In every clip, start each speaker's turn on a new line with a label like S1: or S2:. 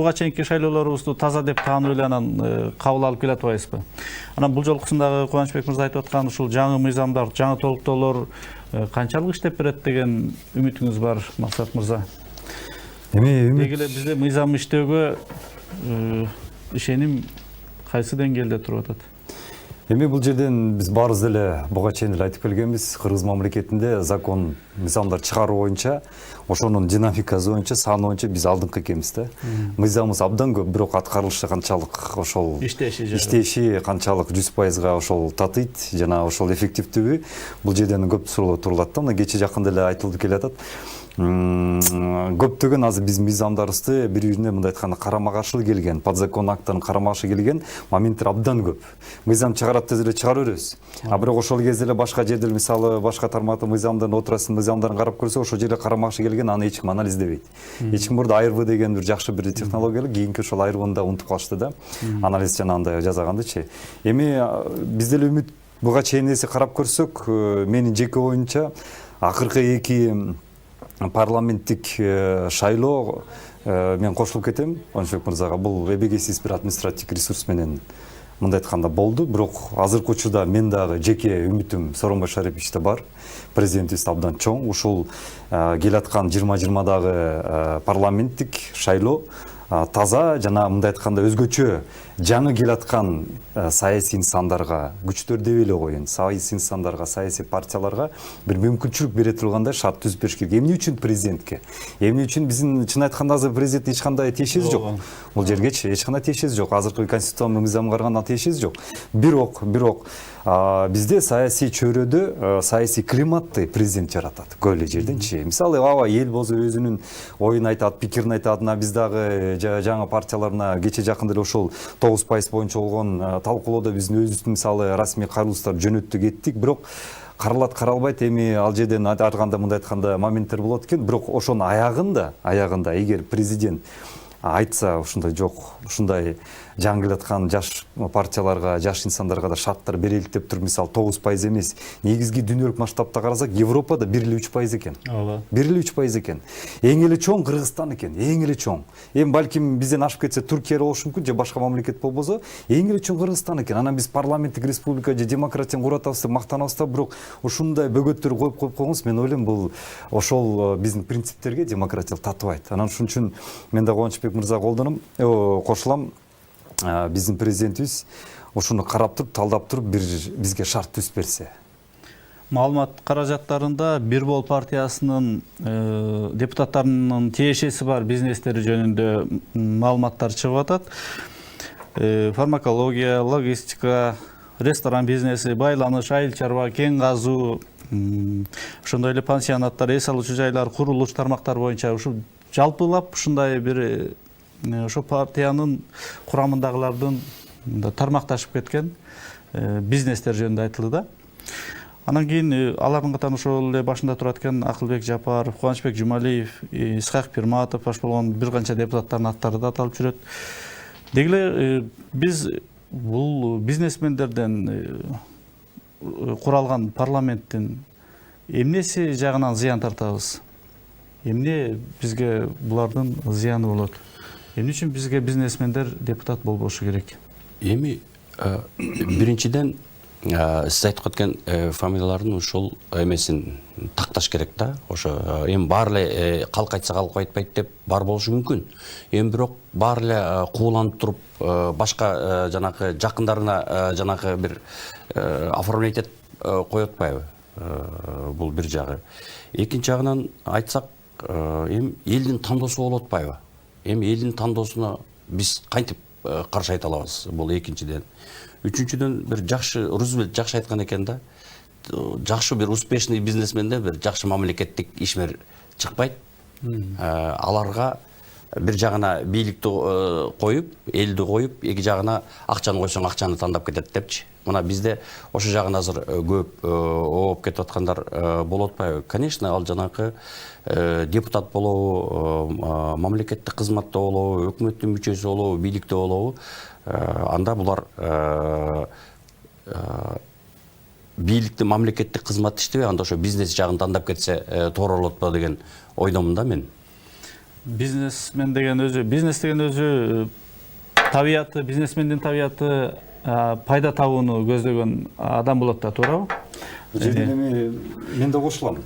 S1: буга чейинки шайлоолорубузду таза деп таанып эле анан кабыл алып келе атпайбызбы? Анан бул жолкусундагы Кубанычбек мырза айтып аткан ушул жаңы мыйзамдар, жаңы толуктоолор канчалык иштеп берет деген үмүтүңүз бар, Максат мырза? Деги эле бизде мыйзам иштөөгө ишеним кайсы деңгээлде туруп атат?
S2: Эми бул жерден биз баарыбыз деле буга чейин эле айтып келгенбиз, Кыргыз мамлекетинде закон мыйзамдар чыгаруу боюнча, ошонун динамикасы боюнча, саны боюнча биз алдыңкы экенбиз да. Мыйзамыбыз абдан көп, бирок аткарылышы канчалык ошол иштеши канчалык 100%га ошол татыйт жана ошол эффективдүүбү, бул жерден көп суроолор турулат да. Мына кече жакында эле айтылып келатат. Көптөгөн азыр биз мыйзамдарыбызды бири-бирине мындай айтканда карама каршылуу келген, подзакон акттарын карама каршы келген моменттер абдан көп. Мыйзам чыгарат тез эле чыгара беребиз. А бирок ошол кезде эле башка жерде мисалы башка тармактын мыйзамдарын отурасын мыйзамдарын карап көрсө, ошол жерде карама каршы келген аны эч ким анализдебейт. Эч ким бурда айырбы деген бир жакшы бир технология, кийинки ошол айырбыны да унутуп калышты да. Анализ жанагындай жасагандычы. Эми биз деле үмүт буга чейин карап көрсөк, менин жеке оюмча акыркы эки парламенттик шайлоо мен кошулуп кетем Кубанычбек мырзага. Бул эбегейсиз бир административдик ресурс менен мындай айтканда болду. Бирок азыркы учурда мен дагы жеке үмүтүм Сооронбай Шариповичте бар. Президентибиз абдан чоң. Ушул келаткан 2020дагы парламенттик шайлоо таза жана мындай айтканда өзгөчө жаңы келаткан саясий нысандарга, күчтөр деп эле коеюн, саясий нысандарга, саясий партияларга бир мүмкүнчүлүк бере тургандай шарт түзүп бериш керек. Эмне үчүн президентке? Эмне үчүн биздин чын айтканда азыр президент эч кандай тиешеси жок. Бул жергечи эч кандай тиешеси жок. Азыркы конституциялык мыйзамга караганда тиешеси жок. Бирок бизде саясий чөйрөдө саясий климатты президент жаратат. Көп эле жерденчи. Мисалы, эл болсо өзүнүн оюн айтат, пикирин айтат. Биз дагы жаңы партияларына кече жакында эле ошол 9% боюнча болгон талкуулоодо биздин өзүбүздүн мисалы расмий кайрылуустар жөнөттү кеттик. Бирок каралат каралбайт. Эми ал жерден арганда мындай айтканда моменттер болот экен. Бирок ошонун аягында эгер президент айтса ушундай жок, ушундай жаңы келаткан жаш партияларга, жаш инсандарга да шарттар берелик деп туруп, мисалы 9% эмес, негизги дүйнөлүк масштабта карасак, Европада 1,3% экен. 1,3% экен. Эң эле чоң Кыргызстан экен, эң эле чоң. Эми балким бизден ашып кетсе Түркия болушу мүмкүн, же башка мамлекет болбосо, эң эле чоң Кыргызстан экен. Анан биз парламенттик республика же демократияны куратабыз деп мактанабыз да, бирок ушундай бөгөттөр коюп койгонбуз. Мен ойлойм, бул ошол биздин принциптерге демократиялык татыбайт. Анан ушун үчүн мен да Кубанычбек мырзага кошулам. Биздин президентибиз ушуну карап туруп, талдап туруп бизге шарт түзүп берсе.
S1: Маалымат каражаттарында Бир Бол партиясынын депутаттарынын тиешеси бар бизнестери жөнүндө маалыматтар чыгып атат. Фармакология, логистика, ресторан бизнеси, байланыш, айыл чарба, кең казуу, ошондой эле пансионаттар, эс алуучу жайлар, курулуш тармактары боюнча ушу жалпылап ушундай бир ошо партиянын курамындагылардын тармакташып кеткен бизнестер жөнүндө айтылды да. Анан кийин алардын катарында ошол эле башында турат экен Акылбек Жапаров, Кубанычбек Жумалиев, Исхак Пирматов, баш болгон бир канча депутаттардын аттары да аталып жүрөт. Деги эле биз бул бизнесмендерден куралган парламенттин эмнеси жагынан зыян тартабыз? Эмне бизге булардын зыяны болот? Эмне үчүн бизге бизнесмендер депутат болбошу керек?
S3: Эми биринчиден сиз айтып кеткен фамилиялардын ошол эмесин такташ керек да. Ошо эми баары эле калк айтса калк айтпайт деп бар болушу мүмкүн. Эми бирок баары эле кууланып туруп башка жанагы жакындарына жанагы бир оформлять этип коюп атпайбы? Бул бир жагы. Экинчи жагынан айтсак, эми элдин тандоосу болуп атпайбы? Эми элдин тандоосуна биз кантип каршы айта алабыз? Бул экинчиден. Үчүнчүдөн бир жакшы Рузвельт жакшы айткан экен да. Жакшы бир успешный бизнесменде бир жакшы мамлекеттик ишмер чыкпайт. Аларга бир жагына бийликти коюп, элди коюп, эки жагына акчаны койсоң акчаны тандап кетет депчи. Мына бизде ошо жагын азыр көп ооп кетип аткандар болот атпайбы? Конечно, ал жанакы депутат болобу, мамлекеттик кызматта болобу, өкмөттүн мүчөсү болобу, бийликте болобу, анда булар бийликти мамлекеттик кызматты иштебей, анда ошо бизнес жагын тандап кетсе туура болот го деген ойдомун да мен.
S1: бизнесмен деген өзү, бизнес деген өзү табияты, бизнесмендин табияты пайда табууну көздөгөн адам болот да, туурабы?
S2: Бул жерден эми мен да кошулам.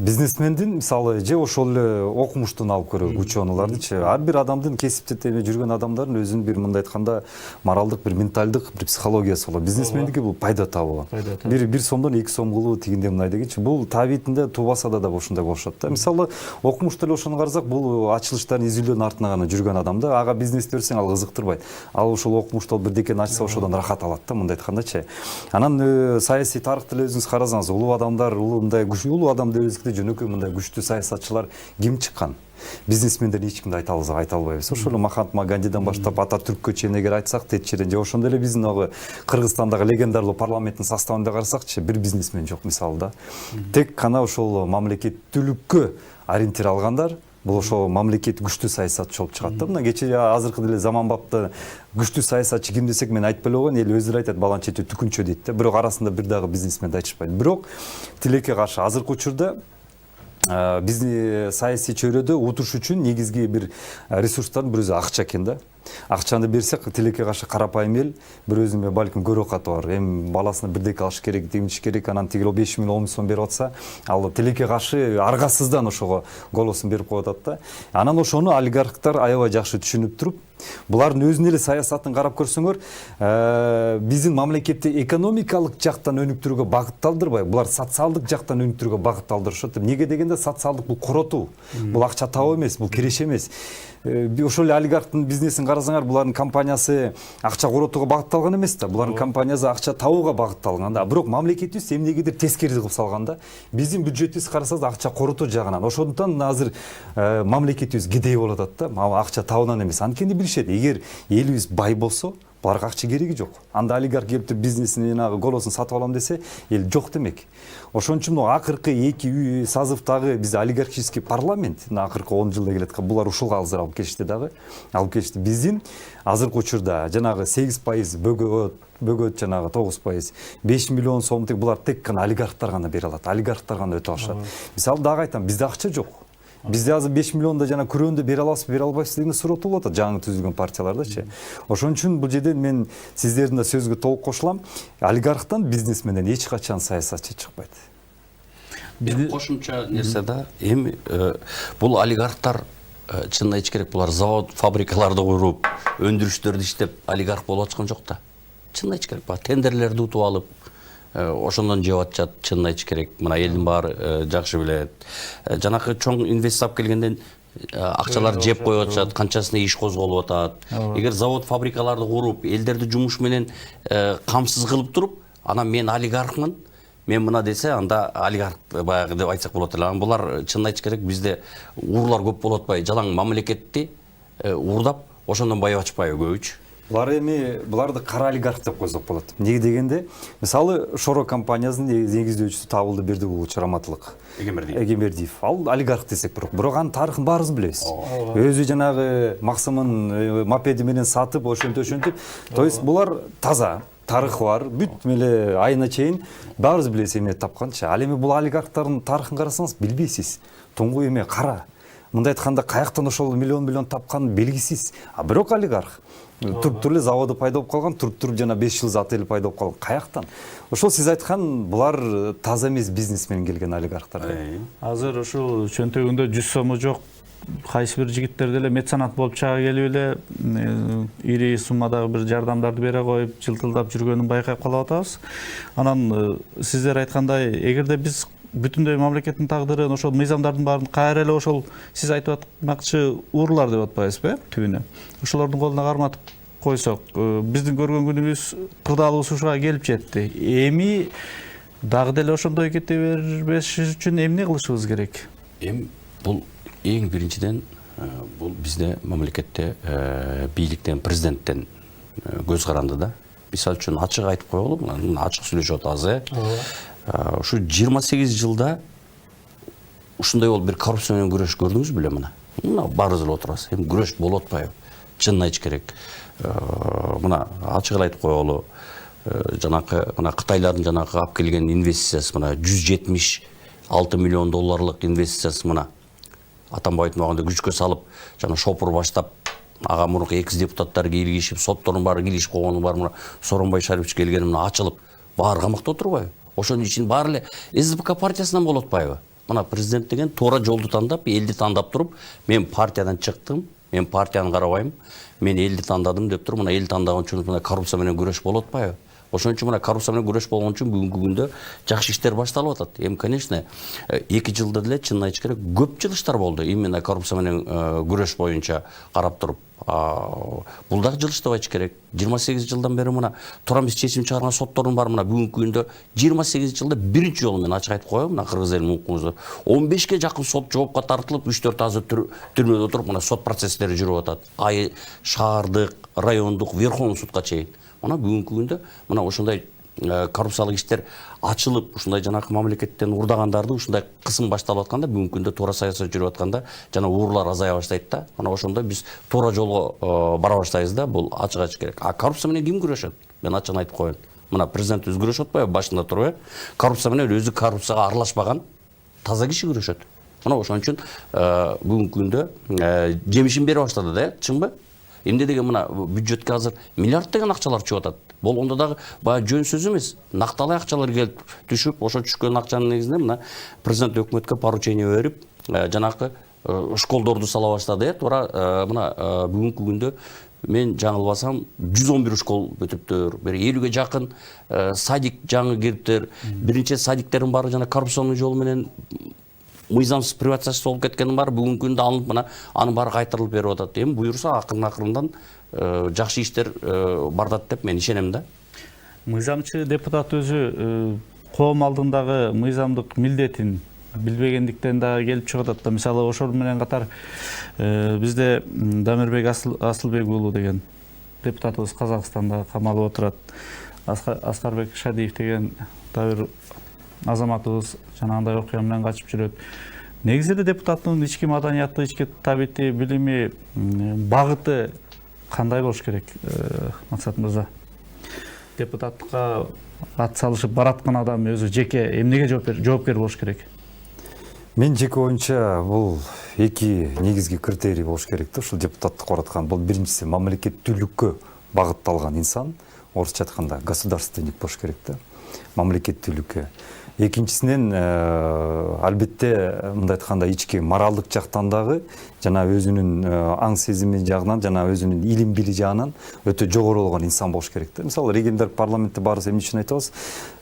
S2: Бизнесмендин мисалы же ошол эле окумуштун алып көрөлүк ученыйлардычы, ар бир адамдын кесипте жүргөн адамдардын өзүнүн бир мындай айтканда моралдык, бир менталдык, бир психологиясы болот. Бизнесмендики бул пайда табуу. Бир сомдон 2 сом кылуу тигиндей мындай дегенчи. Бул табитинде тубасада да ошондой болушат да. Мисалы окумушту эле ошону карасак, бул ачылыштардын, изилдөөнүн артына гана жүргөн адам да. Ага бизнес берсең ал кызыктырбайт. Ал ошол окумушту бирдекени ачса ошодон рахат алат да, мындай айткандачы. Анан саясий тарыхты эле өзүңүз карасаңыз, улуу адамдар, улуу адам дебизикте жөнөкөй мындай күчтүү саясатчылар ким чыккан? Бизнесмендер эч кимди айта албайбыз. Ошол эле Махатма Гандиден баштап Ататүрккө чейин эгер айтсак, Тетчерден же ошондой эле биздин Кыргызстандагы легендарлуу парламенттин составында карасакчы, бир бизнесмен жок мисалы да. Тек гана ошол мамлекеттүүлүккө ориентир алгандар. Бул ошо мамлекет күчтүү саясатчы болуп чыгат да. Мына кечээ азыркы деле заманбапта күчтүү саясатчы ким десек мен айтпай эле койгон, эл өздөрү айтат баланча түкүнчө дейт да. Бирок арасында бир дагы бизнесменди айтышпайт. Бирок тилекке каршы азыркы учурда бизди саясий чөйрөдө утуш үчүн негизги бир ресурстардын бирөөсү акча экен да. Акчаны берсек, тилекке каршы карапайым эл бир өзүнө балким көрө каты бар. Эми баласына бирдеке алыш керек, демиш керек, анан тиги 5 миң 10 миң сом берип атса, ал тилекке каршы аргасыздан ошого голосун берип коюп атат да. Анан ошону олигархтар аябай жакшы түшүнүп туруп, булардын өзүнүн эле саясатын карап көрсөңөр, биздин мамлекетти экономикалык жактан өнүктүрүүгө багытталдырбай, булар социалдык жактан өнүктүрүүгө багытталдырышат. Эмнеге дегенде, социалдык бул коротуу, бул акча табуу эмес, бул киреше эмес. Ошол олигархтын бизнесин карасаңар, булардын компаниясы акча коротууга багытталган эмес да, булардын компаниясы акча табууга багытталган да. Бирок мамлекетибиз эмнегедир тескери кылып салган да. Биздин бюджетибиз карасаңыз акча коротуу жагынан. Ошондуктан азыр мамлекетибиз кедей болуп атат да, акча табуудан эмес. Анткени билишет, эгер элибиз бай болсо, буларга акча кереги жок. Анда олигарх келип бизнесин голосун сатып алам десе, эл жок демек. Ошон үчүн акыркы 2 созывдагы биз олигархический парламент, акыркы 10 жылда келет, булар ушулга азыр алып келишти дагы. Алып келишти. Биздин азыркы учурда жанагы 8% бөгөт жанагы 9%, 5 миллион сом булар тек гана олигархтар гана бере алат. Олигархтар гана өтө алышат. Мисалы дагы айтам, бизде акча жок. Бизде азыр 5 миллионда жана күрөндө бере аласыз, бере албайсыз деген суроо болуп атат жаңы түзүлгөн партиялардачы. Ошон үчүн бул жерден мен сиздердин да сөзгө толук кошулам. Олигархтан, бизнесменден эч качан саясатчы чыкпайт.
S3: Кошумча нерсе да, эми бул олигархтар чынын айтыш керек, булар завод, фабрикаларды куруп, өндүрүштөрдү иштеп олигарх болуп аткан жок да. Чынын айтыш керек, тендерлерди утуп алып, ошондон жеп атышат, чынын айтыш керек. Мына элдин баары жакшы билет. Жанакы чоң инвестап келгенден акчаларды жеп коюп атышат, канчасына иш козголуп атат. Эгер завод, фабрикаларды куруп, элдерди жумуш менен камсыз кылып туруп, анан мен олигархмын, мен мына десе, анда олигарх баягы деп айтсак болот эле. Анан булар чынын айтыш керек, бизде уурлар көп болуп атпайбы? Жалаң мамлекетти уурдап, ошондон байып атышпайбы көбүчү?
S2: Буларды кара олигарх деп койсок болот. Эмнеге дегенде, мисалы Шоро компаниясынын негиздөөчүсү табылды Бердигулович Раматылык Эгембердиев. Ал олигарх десек, бирок анын тарыхын баарыбыз билебиз. Өзү жанагы максымын мопеди менен сатып, ошентип, то есть булар таза тарыхы бар, бүт эле айына чейин баарыбыз билебиз эмне тапканчы. Ал эми бул олигархтардын тарыхын карасаңыз билбейсиз. Туңгу эме кара. Мындай айтканда каяктан ошол миллион тапканы белгисиз. Бирок олигарх туруп эле заводу пайда болуп калган, туруп жана 5 жыл отели пайда болуп калган. Каяктан? Ошол сиз айткан булар таза эмес бизнесмен келген олигархтар.
S1: Азыр ушул чөнтөгүндө 100 сому жок кайсы бир жигиттер деле меценат болуп чыга келип эле ири суммадагы бир жардамдарды бере коюп, жылтылдап жүргөнүн байкап калып атабыз. Анан сиздер айткандай, эгерде биз бүтүндөй мамлекеттин тагдырын, ошол мыйзамдардын баарын кайра эле ошол сиз айтып атканчы уурлар деп атпайсызбы, түбүнө? Ошолордун колуна карматып койсок, биздин көргөн күнүбүз кырдаалыбыз ушуга келип жетти. Эми дагы деле ошондой кете бербеш үчүн эмне кылышыбыз керек?
S3: Эми бул эң биринчиден бул бизде мамлекетте бийликтен, президенттен көз каранды да. Мисалы үчүн ачык айтып коелу, ачык сүйлөшүп атабыз, Ушу 28 жылда ушундай болуп бир коррупция менен күрөш көрдүңүз беле мына? Мына баарыбыз эле отурабыз. Эми күрөш болуп атпайбы? Чынын айтыш керек. Мына ачык эле айтып коелу. Жанакы мына Кытайлардын жанакы алып келген инвестициясы мына 176 миллион долларлык инвестициясы мына Атамбаевдин убагында күчкө салып, жана шопур баштап, ага мурунку экс депутаттар кийлигишип, соттордун баары кийлигишип койгону бар, мына Сооронбай Шарипович келгени мына ачылып, баары камакта отурбайбы? Ошонун ичин баары эле СДПК партиясынан болуп атпайбы? Мына президент деген туура жолду тандап, элди тандап туруп, мен партиядан чыктым, мен партияны карабайм, мен элди тандадым деп туруп, мына эл тандаган үчүн мына коррупция менен күрөш болуп атпайбы? Ошон үчүн мына коррупция менен күрөш болгон үчүн бүгүнкү күндө жакшы иштер башталып атат. Эми, конечно, 2 жылда деле чынын айтыш керек, көп жылыштар болду. Именно коррупция менен күрөш боюнча карап туруп. Бул дагы жылыш деп айтыш керек. 28 жылдан бери мына туура эмес чечим чыгарган соттордун бар, мына бүгүнкү күндө 28 жылда биринчи жолу мен ачык айтып коем, мына кыргыз элинин укугубузда 15ке жакын сот жоопко тартылып, 3-4 азыр түрмөдө отуруп, мына сот процесстери жүрүп атат. Шаардык, райондук, верховный судка чейин. Мына бүгүнкү күндө мына ошондой коррупциялык иштер ачылып, ушундай жанакы мамлекеттен урдагандарды ушундай кысым башталып атканда, бүгүнкү күндө туура саясат жүрүп атканда, жана уурлар азая баштайт да. Мына ошондо биз туура жолго бара баштайбыз да, бул ачык айтыш керек. Коррупция менен ким күрөшөт? Мен ачыгын айтып коеюн. Мына президент өзү күрөшүп атпайбы башында туруп, коррупция менен өзү коррупцияга аралашпаган таза киши күрөшөт. Мына ошон үчүн бүгүнкү күндө жемишин бере баштады да, чынбы? Эмне деген мына бюджетке азыр миллиард деген акчалар чыгып атат. Болгондо дагы баягы жөн сөз эмес. Накталай акчалар келип түшүп, ошо түшкөн акчанын негизинде мына президент өкмөткө поручение берип, жанакы школдорду сала баштады. Туура мына бүгүнкү күндө мен жаңылбасам 111 школ бүтүптөр, бир 50ге жакын садик жаңы кириптер, биринчи садиктердин баары жана коррупционный жол менен мыйзамсыз приватизация болуп кеткени бар, бүгүнкү күндө алынып мына анын баары кайтарылып берип атат. Эми буюрса акырын-акырындан жакшы иштер бардат деп мен ишенем да.
S1: Мыйзамчы депутат өзү коом алдындагы мыйзамдык милдетин билбегендиктен дагы келип чыгып атат да. Мисалы ошол менен катар бизде Дамирбек Асылбек уулу деген депутатыбыз Казакстанда камалып отурат. Аскарбек Шадиев деген дагы бир азаматыбыз жанагындай окуя менен качып жүрөт. Негизи эле депутаттын ички маданияты, ички табити, билими, багыты кандай болуш керек, Максат мырза? Депутаттыкка ат салышып бараткан адам өзү жеке эмнеге жоопкер болуш керек?
S2: Мен жеке оюнча бул эки негизги критерий болуш керек да, ушул депутаттык бараткан. Бул биринчиси мамлекеттүүлүккө багытталган инсан, орусча айтканда государственник болуш керек да, мамлекеттүүлүккө. Экинчисинен албетте мындай айтканда ички моралдык жактан дагы жана өзүнүн аң сезими жагынан жана өзүнүн илим били жагынан өтө жогору болгон инсан болуш керек да. Мисалы регендер парламентте баарыбыз эмне үчүн айтабыз?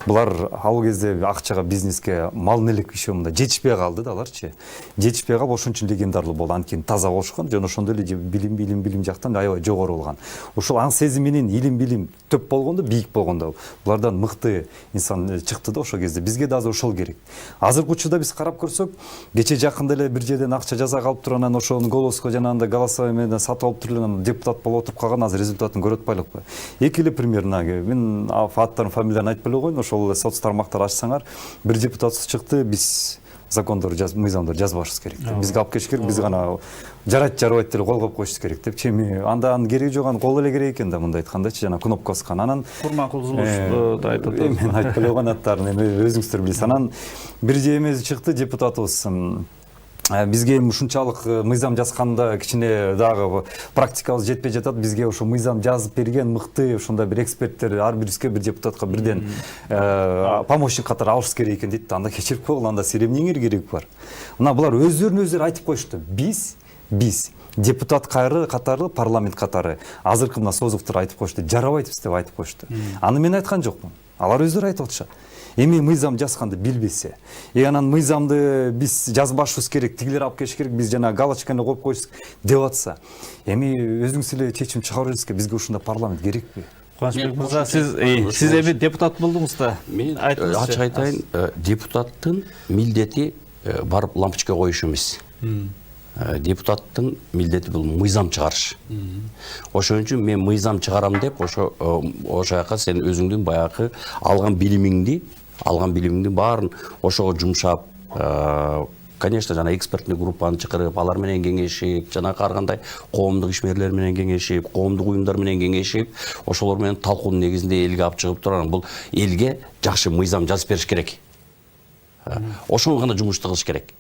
S2: Булар ал кезде акчага, бизнеске мал элек иши мындай жетишпей калды да, аларчы. Жетишпей калып ошон үчүн легендарлуу болду. Анткени таза болушкан, жана ошондой эле билим жактан аябай жогору болгон. Ушул аң сезим менен илим билим төп болгондо, бийик болгондо булардан мыкты инсан чыкты да ошол кезде. Бизге да азыр ошол керек. Азыркы учурда биз карап көрсөк, кече жакында эле бир жерден акча жаза калып туруп, анан ошону голоско жанагындай голосовой менен сатып алып туруп анан депутат болуп отуруп калган, азыр результатын көрүп атпайлыкпы? Эки эле примерно мен аттарын, фамилияны айтпай эле коеюн, ошол эле соц тармактар ачсаңар, бир депутат чыкты, биз закондорду мыйзамдарды жазбашыбыз керек. Бизге алып келиш керек, биз гана жарайт жарабайт деле кол коюп коюшубуз керек деп. Чеми анда анын кереги жок, анын кол эле керек экен да, мындай айткандачы, жана кнопка баскан. Анан
S1: Курманкулов да айтып атат.
S2: Мен айтпай эле койгон аттарын эми өзүңүздөр билесиз. Анан бир жемеси чыкты депутатыбыз. Бизге ушунчалык мыйзам жазганда кичине дагы практикабыз жетпей жатат. Бизге ошо мыйзам жазып берген мыкты ошондой бир эксперттер ар бирибизге, бир депутатка бирден помощник катары алыш керек экен дейт. Анда кечирип койгула, анда силер эмнеңер керек бар? Мына булар өздөрүнө өздөрү айтып коюшту. Биз депутат катары, парламент катары азыркы мына созуктар айтып коюшту. Жарабайбыз деп айтып коюшту. Аны мен айткан жокмун. Алар өздөрү айтып атышат. Эми мыйзам жазганды билбесе, анан мыйзамды биз жазбашыбыз керек, тигилер алып келиш керек, биз жана галочканы коюп коюшубуз деп атса, эми өзүңүз эле чечим чыгарып бериңизге, бизге ушундай парламент керекпи?
S1: Кубанычбек мырза, сиз эми депутат болдуңуз да.
S3: Мен ачык айтайын, депутаттын милдети барып лампочка коюш эмес. Депутаттын милдети бул мыйзам чыгарыш. Ошон үчүн мен мыйзам чыгарам деп, ошо жака сен өзүңдүн баягы алган билимиңдин баарын ошого жумшап, конечно, жана экспертный группаны чакырып, алар менен кеңешип, жана ар кандай коомдук ишмерлер менен кеңешип, коомдук уюмдар менен кеңешип, ошолор менен талкуунун негизинде элге алып чыгып турган, бул элге жакшы мыйзам жазып бериш керек. Ошону гана жумушту кылыш керек.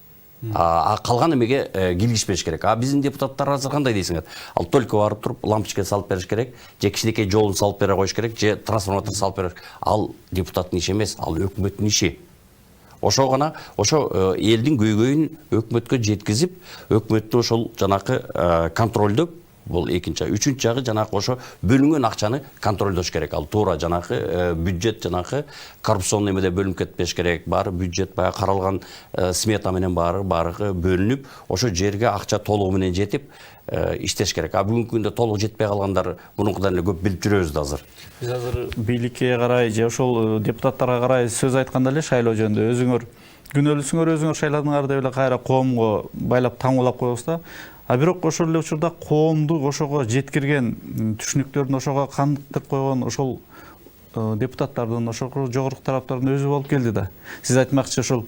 S3: Калган эмеге киргизбеш керек. Биздин депутаттар азыр кандай дейсиңер? Ал только барып туруп лампочка салып бериш керек, же кичинекей жолун салып бере коюш керек, же трансформатор салып бериш. Ал депутаттын иши эмес, ал өкмөттүн иши. Ошо гана ошо элдин көйгөйүн өкмөткө жеткизип, өкмөттү ошол жанакы контролдоп, бул экинчи. Үчүнчү жагы жанакы ошо бөлүнгөн акчаны контролдош керек. Ал туура жанакы бюджет жанакы коррупционный эмеде бөлүнүп кетпеш керек. Баары бюджет баягы каралган смета менен баары бөлүнүп, ошо жерге акча толугу менен жетип иштеш керек. Бүгүнкү күндө толук жетпей калгандар мунукудан эле көп билип жүрөбүз да азыр.
S1: Биз азыр бийликке карай же ошол депутаттарга карай сөз айтканда эле шайлоо жөнүндө өзүңөр күнөөлүүсүңөр, өзүңөр шайладыңар деп эле кайра коомго байлап таңуулап коебуз да. Бирок ошол эле учурда коомду ошого жеткирген, түшүнүктөрүн ошого кантып койгон ошол депутаттардын, ошол жогорку тараптардын өзү болуп келди да. Сиз айтмакчы ошол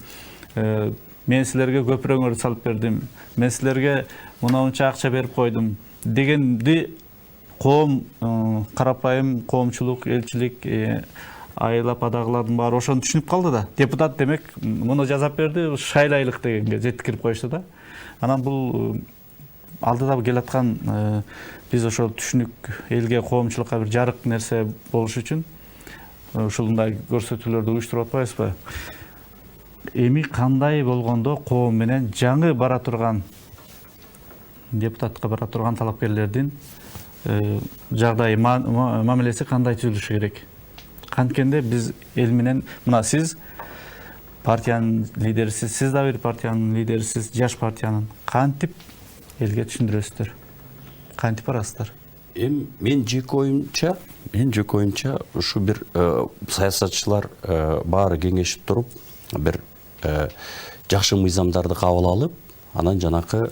S1: мен силерге көпүрөңөрдү салып бердим, мен силерге мынанча акча берип койдум дегенди коом, карапайым коомчулук, элчилик, айыл ападагылардын баары ошону түшүнүп калды да. Депутат демек муну жазап берди, шайлайлык дегенге жеткирип коюшту да. Анан бул алдыда келаткан биз ошол түшүнүк элге, коомчулукка бир жарык нерсе болуш үчүн ушундай көрсөтүүлөрдү уюштуруп атпайбызбы? Эми кандай болгондо коом менен жаңы бара турган депутатка бара турган талапкерлердин жагдайы, мамилеси кандай түзүлүшү керек? Канткенде биз эл менен, мына сиз партиянын лидерисиз, сиз да бир партиянын лидерисиз, жаш партиянын. Кантип элге түшүндүрөсүздөр? Кантип барасыздар?
S3: Мен жеке оюмча ушу бир саясатчылар баары кеңешип туруп, бир жакшы мыйзамдарды кабыл алып, анан жанакы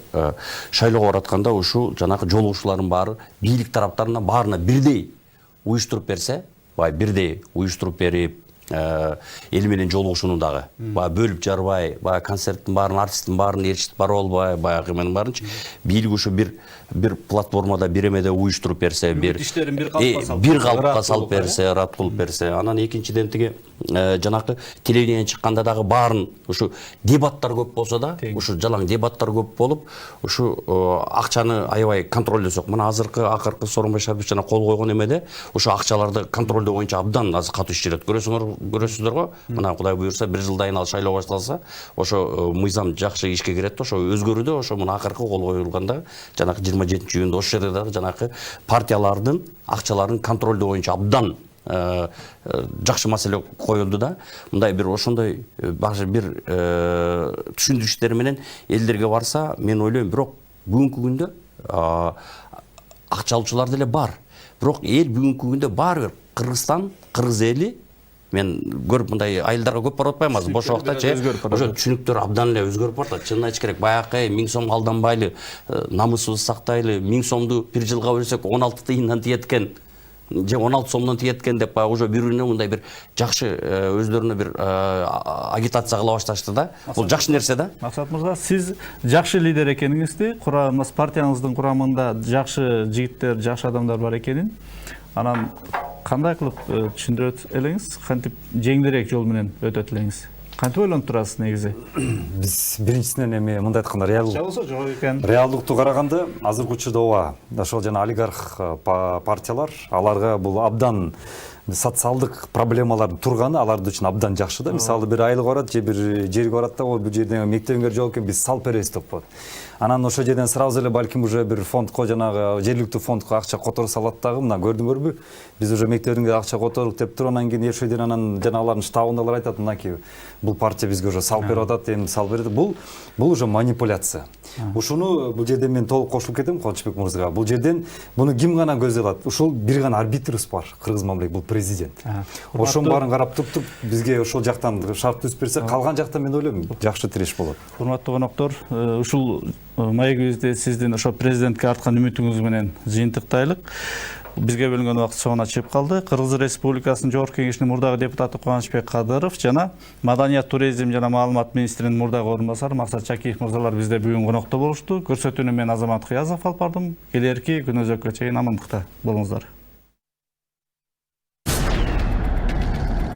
S3: шайлоого баратканда ушу жанакы жолугушуулардын баары бийлик тараптарына баарына бирдей уюштуруп берсе, бирдей уюштуруп берип, эл менен жолугушууну дагы бөлүп жарбай, концерттин баарын, артисттин баарын ээрчитип барып албай, баягы менин баарынчы бийлик ушу бир платформада, бир эмеде уюштуруп берсе, бир калыпка салып берсе, рат кылып берсе, анан экинчиден тиги жанакы телевидение чыкканда дагы баарын ушу дебаттар көп болсо да, ушу жалаң дебаттар көп болуп, ушу акчаны аябай контролдосок, мына акыркы Сооронбай Шарипов жана кол койгон эмеде ушу акчаларды контролдоо боюнча абдан азыр катуу иш жүрөт. Көрөсүздөр го, мына Кудай буйрса 1 жылдан ал шайлоо башталса, ошо мыйзам жакшы ишке кирет да, ошо өзгөрүүдө, ошо мына акыркы кол коюлганда жанакы 27-июнда ошол жерде дагы жанакы партиялардын акчаларын контролдоо боюнча абдан жакшы маселе коюлду да. Мындай бир ошондой бир түшүндүрүштөр менен элдерге барса, мен ойлойм, бирок бүгүнкү күндө акча алуучулар деле бар. Бирок эл бүгүнкү күндө баары бир Кыргызстан, кыргыз эли, мен көрүп мындай айылдарга көп барып атпайм азыр бош убакта, ошо түшүнүктөр абдан эле өзгөрүп барат. Чынын айтыш керек, баягы 1000 сом алданбайлы, намысыбызды сактайлы, 1000 сомду бир жылга бөлсөк 16 тыйындан тиеткен, же 16 сомдон тиеткен деп баягы уже бири-бирине мындай бир жакшы өздөрүнө бир агитация кыла башташты да. Бул жакшы нерсе да.
S1: Максат мырза, сиз жакшы лидер экениңизди, партияңыздын курамында жакшы жигиттер, жакшы адамдар бар экенин, анан кандай кылып түшүндүрөт элеңиз? Кантип жеңилирээк жол менен өтөт элеңиз? Кантип ойлонуп турасыз негизи?
S2: Биз биринчисинен эми мындай айтканда реалдыкту караганда азыркы учурда ооба, ошол жана олигарх партиялар, аларга бул абдан социалдык проблемалардын турганы алардын үчүн абдан жакшы да. Мисалы бир айылга барат, же бир жерге барат да, бул жерден мектебиңер жок экен, биз салып беребиз деп коет. Анан ошол жерден сразу эле балким уже бир фондко, жанагы жергиликтүү фондко акча которуп салат дагы, мына көрдүңөрбү? Биз уже мектебиңерге акча которуп деп туруп, анан кийин ошол жерден анан жана алардын штабындагылар айтат, мынакей бул партия бизге уже салып берип атат, эми салып берет. Бул уже манипуляция. Ушуну бул жерден мен толук кошулуп кетем Кубанычбек мырзага. Бул жерден муну ким гана көздөй алат? Ушул бир гана арбитрибиз бар, кыргыз мамлекети, бул президент. Ошонун баарын карап туруп бизге ошол жактан шарт түзүп берсе, калган жакта мен ойлойм жакшы тиреш болот.
S1: Урматтуу коноктор, ушул маегибизди сиздин ошо президентке арткан үмүтүңүз менен жыйынтыктайлык. Бизге бөлүнгөн убакыт соңуна чыгып калды. Кыргыз Республикасынын Жогорку Кеңешинин мурдагы депутаты Кубанычбек Кадыров жана Маданият, туризм жана маалымат министринин мурдагы орун басары Максат Чакиев мырзалар бизде бүгүн конокто болушту. Көрсөтүүнү мен Азамат Кыязов алып бардым. Келерки күнүзөккө чейин амандыкта болуңуздар.